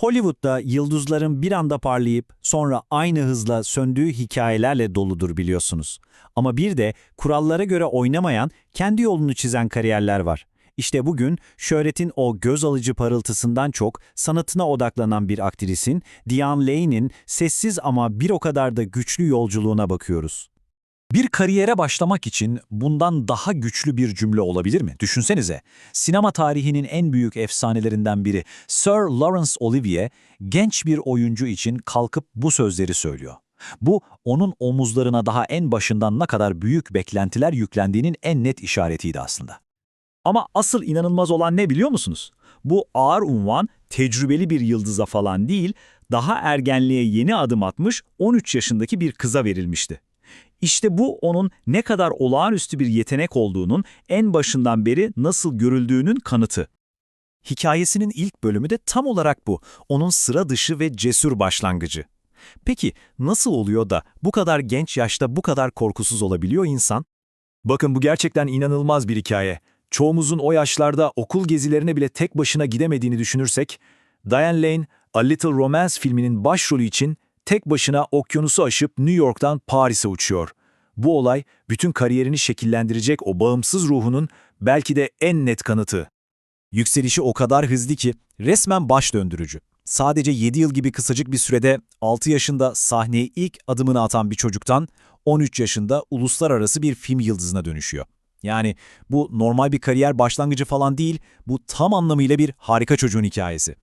Hollywood'da yıldızların bir anda parlayıp sonra aynı hızla söndüğü hikayelerle doludur biliyorsunuz. Ama bir de kurallara göre oynamayan, kendi yolunu çizen kariyerler var. İşte bugün şöhretin o göz alıcı parıltısından çok sanatına odaklanan bir aktrisin, Diane Lane'in sessiz ama bir o kadar da güçlü yolculuğuna bakıyoruz. Bir kariyere başlamak için bundan daha güçlü bir cümle olabilir mi? Düşünsenize, sinema tarihinin en büyük efsanelerinden biri Sir Laurence Olivier, genç bir oyuncu için kalkıp bu sözleri söylüyor. Bu, onun omuzlarına daha en başından ne kadar büyük beklentiler yüklendiğinin en net işaretiydi aslında. Ama asıl inanılmaz olan ne biliyor musunuz? Bu ağır unvan tecrübeli bir yıldıza falan değil, daha ergenliğe yeni adım atmış 13 yaşındaki bir kıza verilmişti. İşte bu onun ne kadar olağanüstü bir yetenek olduğunun en başından beri nasıl görüldüğünün kanıtı. Hikayesinin ilk bölümü de tam olarak bu. Onun sıra dışı ve cesur başlangıcı. Peki nasıl oluyor da bu kadar genç yaşta bu kadar korkusuz olabiliyor insan? Bakın bu gerçekten inanılmaz bir hikaye. Çoğumuzun o yaşlarda okul gezilerine bile tek başına gidemediğini düşünürsek, Diane Lane, A Little Romance filminin başrolü için tek başına okyanusu aşıp New York'tan Paris'e uçuyor. Bu olay bütün kariyerini şekillendirecek o bağımsız ruhunun belki de en net kanıtı. Yükselişi o kadar hızlı ki resmen baş döndürücü. Sadece 7 yıl gibi kısacık bir sürede 6 yaşında sahneye ilk adımını atan bir çocuktan 13 yaşında uluslararası bir film yıldızına dönüşüyor. Yani bu normal bir kariyer başlangıcı falan değil, bu tam anlamıyla bir harika çocuğun hikayesi.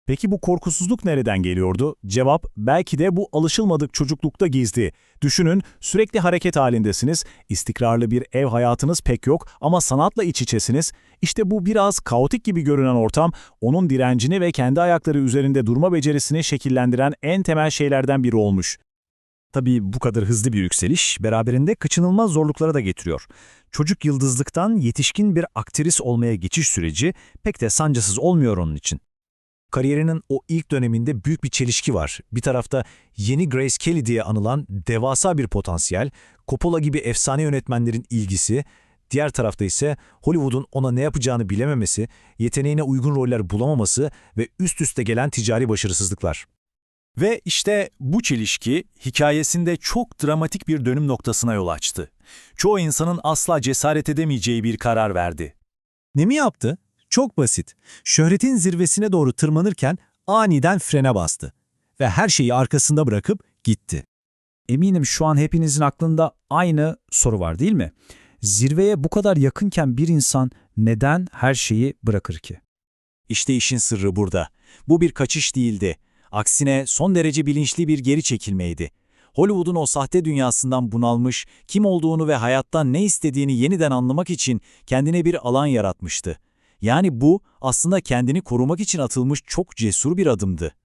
Peki bu korkusuzluk nereden geliyordu? Cevap belki de bu alışılmadık çocuklukta gizli. Düşünün, sürekli hareket halindesiniz, istikrarlı bir ev hayatınız pek yok ama sanatla iç içesiniz. İşte bu biraz kaotik gibi görünen ortam, onun direncini ve kendi ayakları üzerinde durma becerisini şekillendiren en temel şeylerden biri olmuş. Tabii bu kadar hızlı bir yükseliş beraberinde kaçınılmaz zorluklara da getiriyor. Çocuk yıldızlıktan yetişkin bir aktris olmaya geçiş süreci pek de sancısız olmuyor onun için. Kariyerinin o ilk döneminde büyük bir çelişki var. Bir tarafta yeni Grace Kelly diye anılan devasa bir potansiyel, Coppola gibi efsane yönetmenlerin ilgisi, diğer tarafta ise Hollywood'un ona ne yapacağını bilememesi, yeteneğine uygun roller bulamaması ve üst üste gelen ticari başarısızlıklar. Ve işte bu çelişki hikayesinde çok dramatik bir dönüm noktasına yol açtı. Çoğu insanın asla cesaret edemeyeceği bir karar verdi. Ne mi yaptı? Çok basit. Şöhretin zirvesine doğru tırmanırken aniden frene bastı ve her şeyi arkasında bırakıp gitti. Eminim şu an hepinizin aklında aynı soru var değil mi? Zirveye bu kadar yakınken bir insan neden her şeyi bırakır ki? İşte işin sırrı burada. Bu bir kaçış değildi. Aksine son derece bilinçli bir geri çekilmeydi. Hollywood'un o sahte dünyasından bunalmış, kim olduğunu ve hayattan ne istediğini yeniden anlamak için kendine bir alan yaratmıştı. Yani bu aslında kendini korumak için atılmış çok cesur bir adımdı.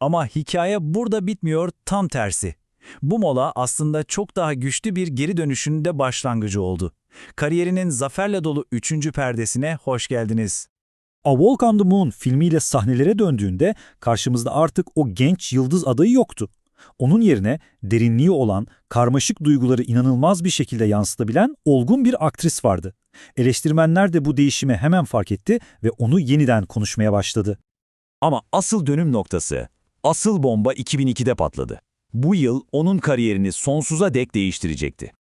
Ama hikaye burada bitmiyor, tam tersi. Bu mola aslında çok daha güçlü bir geri dönüşün de başlangıcı oldu. Kariyerinin zaferle dolu 3. perdesine hoş geldiniz. A Walk on the Moon filmiyle sahnelere döndüğünde karşımızda artık o genç yıldız adayı yoktu. Onun yerine derinliği olan, karmaşık duyguları inanılmaz bir şekilde yansıtabilen olgun bir aktris vardı. Eleştirmenler de bu değişimi hemen fark etti ve onu yeniden konuşmaya başladı. Ama asıl dönüm noktası, asıl bomba 2002'de patladı. Bu yıl onun kariyerini sonsuza dek değiştirecekti.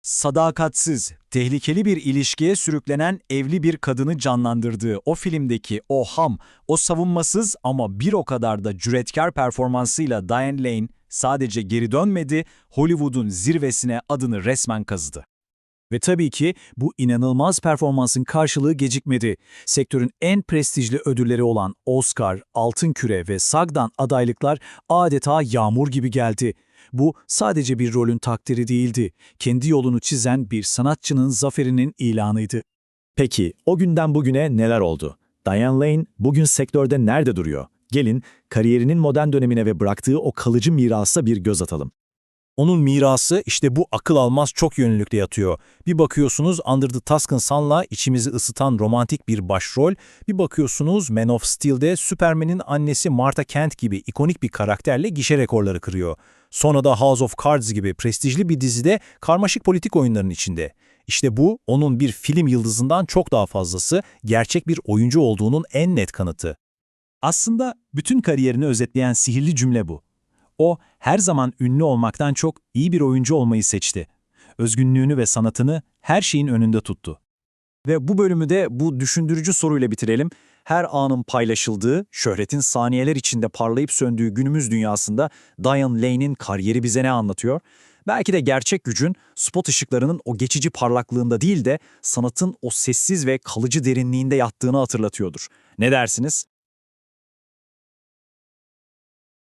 Sadakatsiz, tehlikeli bir ilişkiye sürüklenen evli bir kadını canlandırdığı o filmdeki o ham, o savunmasız ama bir o kadar da cüretkar performansıyla Diane Lane sadece geri dönmedi, Hollywood'un zirvesine adını resmen kazıdı. Ve tabii ki bu inanılmaz performansın karşılığı gecikmedi. Sektörün en prestijli ödülleri olan Oscar, Altın Küre ve SAG'dan adaylıklar adeta yağmur gibi geldi. Bu sadece bir rolün takdiri değildi. Kendi yolunu çizen bir sanatçının zaferinin ilanıydı. Peki o günden bugüne neler oldu? Diane Lane bugün sektörde nerede duruyor? Gelin kariyerinin modern dönemine ve bıraktığı o kalıcı mirasa bir göz atalım. Onun mirası işte bu akıl almaz çok yönlülükte yatıyor. Bir bakıyorsunuz Under the Tuscan Sun'la içimizi ısıtan romantik bir başrol, bir bakıyorsunuz Man of Steel'de Superman'in annesi Martha Kent gibi ikonik bir karakterle gişe rekorları kırıyor. Sonra da House of Cards gibi prestijli bir dizide karmaşık politik oyunların içinde. İşte bu onun bir film yıldızından çok daha fazlası, gerçek bir oyuncu olduğunun en net kanıtı. Aslında bütün kariyerini özetleyen sihirli cümle bu. O her zaman ünlü olmaktan çok iyi bir oyuncu olmayı seçti. Özgünlüğünü ve sanatını her şeyin önünde tuttu. Ve bu bölümü de bu düşündürücü soruyla bitirelim. Her anın paylaşıldığı, şöhretin saniyeler içinde parlayıp söndüğü günümüz dünyasında Diane Lane'in kariyeri bize ne anlatıyor? Belki de gerçek gücün spot ışıklarının o geçici parlaklığında değil de sanatın o sessiz ve kalıcı derinliğinde yattığını hatırlatıyordur. Ne dersiniz?